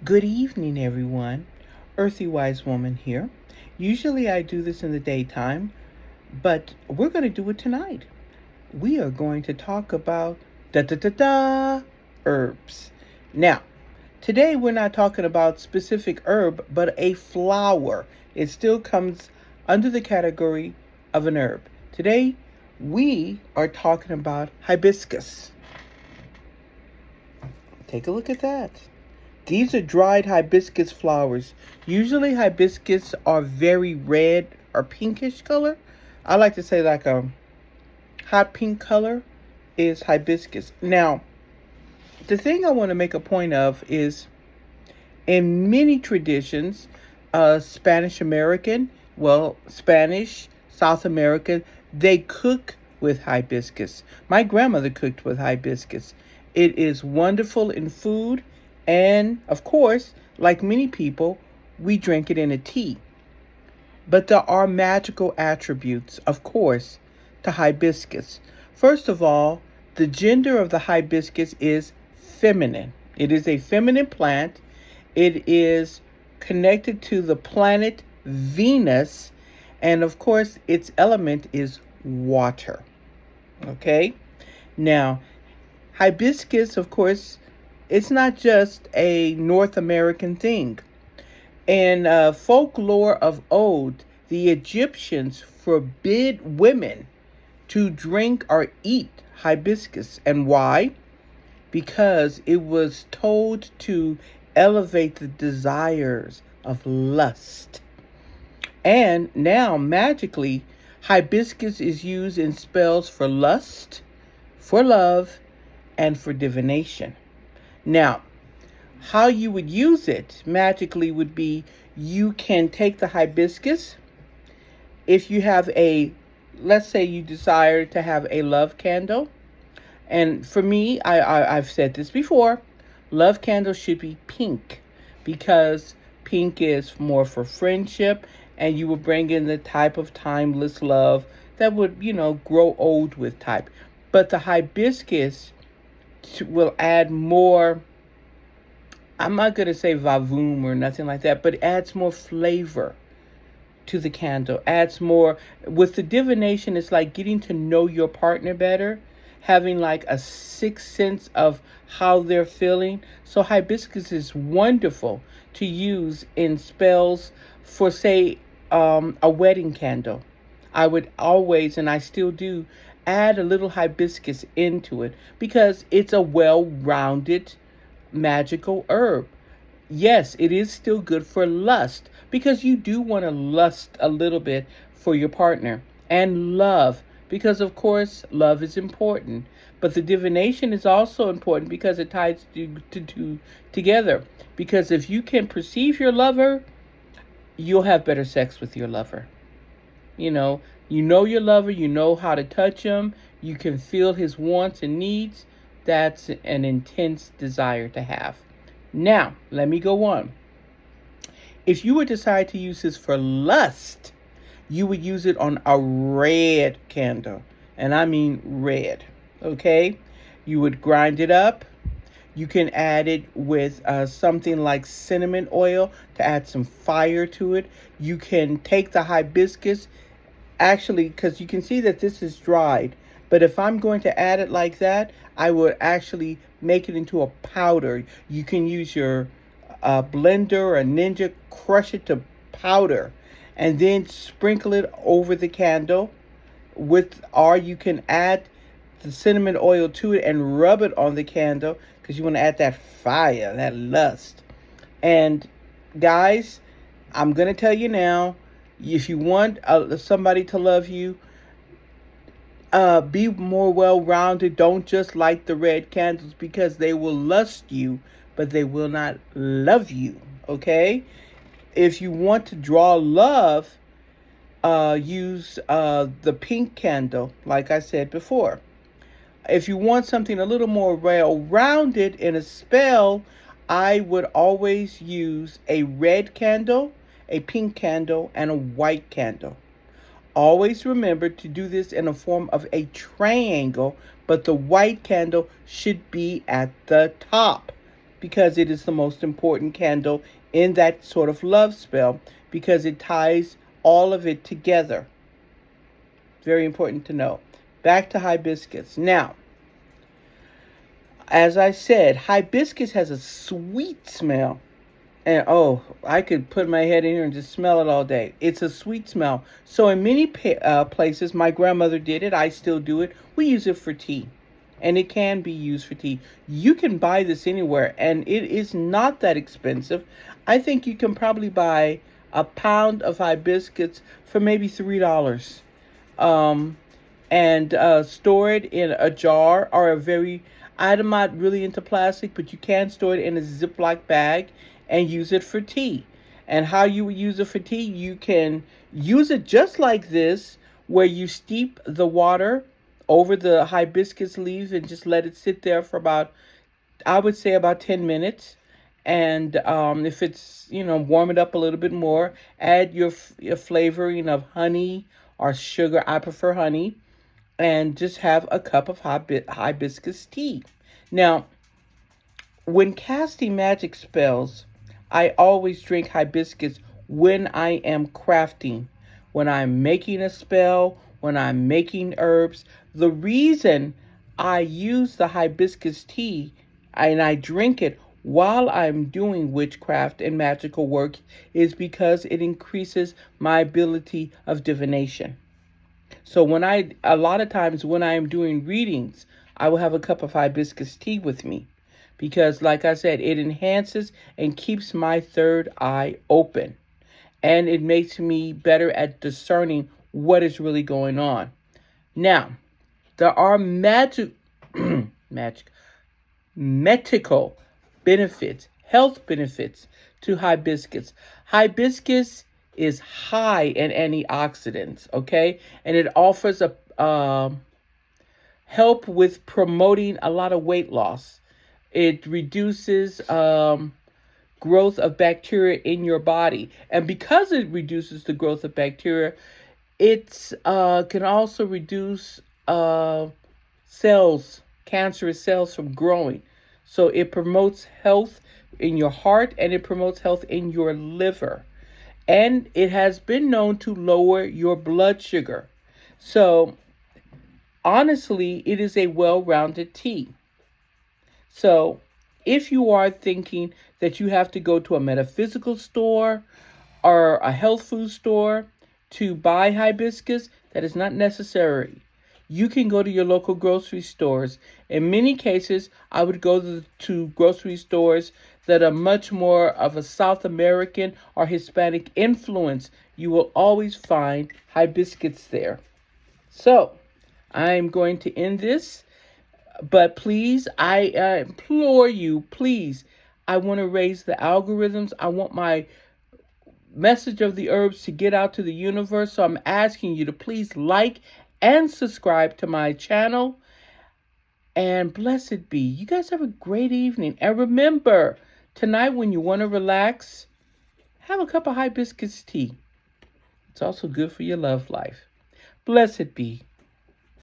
Good evening, everyone. Earthy Wise Woman here. Usually I do this in the daytime, but we're going to do it tonight. We are going to talk about da da da da herbs. Now, today we're not talking about specific herb, but a flower. It still comes under the category of an herb. Today we are talking about hibiscus. Take a look at that. These are dried hibiscus flowers. Usually hibiscus are very red or pinkish color. I like to say like a hot pink color is hibiscus. Now, the thing I want to make a point of is in many traditions, Spanish American, Spanish, South American, they cook with hibiscus. My grandmother cooked with hibiscus. It is wonderful in food, and of course, like many people, we drink it in a tea. But there are magical attributes, of course, to hibiscus. First of all, the gender of the hibiscus is feminine. It is a feminine plant. It is connected to the planet Venus, and of course, its element is water. Okay? Now, hibiscus, of course, it's not just a North American thing. In folklore of old, the Egyptians forbid women to drink or eat hibiscus. And why? Because it was told to elevate the desires of lust. And now, magically, hibiscus is used in spells for lust, for love, and for divination. Now, how you would use it magically would be you can take the hibiscus. If you have let's say you desire to have a love candle. And for me, I've said this before, love candles should be pink because pink is more for friendship and you will bring in the type of timeless love that would, grow old with type. But the hibiscus will add more, I'm not going to say vavoom or nothing like that, but it adds more flavor to the candle, adds more. With the divination, it's like getting to know your partner better, having like a sixth sense of how they're feeling. So hibiscus is wonderful to use in spells for, say, a wedding candle. I would always, and I still do, add a little hibiscus into it because it's a well-rounded magical herb. Yes, it is still good for lust because you do want to lust a little bit for your partner, and love because of course love is important. But the divination is also important because it ties to together. Because if you can perceive your lover, you'll have better sex with your lover. You know your lover, you know how to touch him, you can feel his wants and needs. That's an intense desire to have. Now, let me go on. If you would decide to use this for lust, you would use it on a red candle. And I mean red. Okay? You would grind it up. You can add it with something like cinnamon oil to add some fire to it. You can take the hibiscus, actually, because you can see that this is dried. But if I'm going to add it like that, I would actually make it into a powder. You can use your blender or a ninja, crush it to powder, and then sprinkle it over the candle or you can add the cinnamon oil to it and rub it on the candle because you want to add that fire, that lust. And guys, I'm going to tell you now, if you want somebody to love you, be more well-rounded. Don't just light the red candles because they will lust you, but they will not love you. Okay? If you want to draw love, use the pink candle, like I said before. If you want something a little more well-rounded in a spell, I would always use a red candle, a pink candle, and a white candle. Always remember to do this in a form of a triangle, but the white candle should be at the top because it is the most important candle in that sort of love spell because it ties all of it together. Very important to know. Back to hibiscus. Now, as I said, hibiscus has a sweet smell. And oh, I could put my head in here and just smell it all day. It's a sweet smell. So in many places, my grandmother did it. I still do it. We use it for tea. And it can be used for tea. You can buy this anywhere, and it is not that expensive. I think you can probably buy a pound of hibiscus for maybe $3. Um, and store it in a jar or a very, I'm not really into plastic, but you can store it in a Ziploc bag and use it for tea. And how you would use it for tea, you can use it just like this, where you steep the water over the hibiscus leaves and just let it sit there for about, I would say about 10 minutes. And if it's, warm it up a little bit more, add your flavoring of honey or sugar. I prefer honey. And just have a cup of hibiscus tea. Now, when casting magic spells, I always drink hibiscus when I am crafting, when I'm making a spell, when I'm making herbs. The reason I use the hibiscus tea and I drink it while I'm doing witchcraft and magical work is because it increases my ability of divination. So a lot of times when I am doing readings, I will have a cup of hibiscus tea with me because, like I said, it enhances and keeps my third eye open. And it makes me better at discerning what is really going on. Now, there are magic, medical benefits, health benefits to hibiscus. Hibiscus is high in antioxidants, okay? And it offers a help with promoting a lot of weight loss. It reduces growth of bacteria in your body. And because it reduces the growth of bacteria, it can also reduce cancerous cells from growing. So it promotes health in your heart and it promotes health in your liver. And it has been known to lower your blood sugar. So honestly, it is a well-rounded tea. So if you are thinking that you have to go to a metaphysical store or a health food store to buy hibiscus, that is not necessary. You can go to your local grocery stores. In many cases, I would go to grocery stores that are much more of a South American or Hispanic influence. You will always find hibiscus there. So, I'm going to end this, but please, I implore you, please, I want to raise the algorithms. I want my message of the herbs to get out to the universe. So I'm asking you to please like and subscribe to my channel. And blessed be. You guys have a great evening. And remember, tonight when you want to relax, have a cup of hibiscus tea. It's also good for your love life. Blessed be.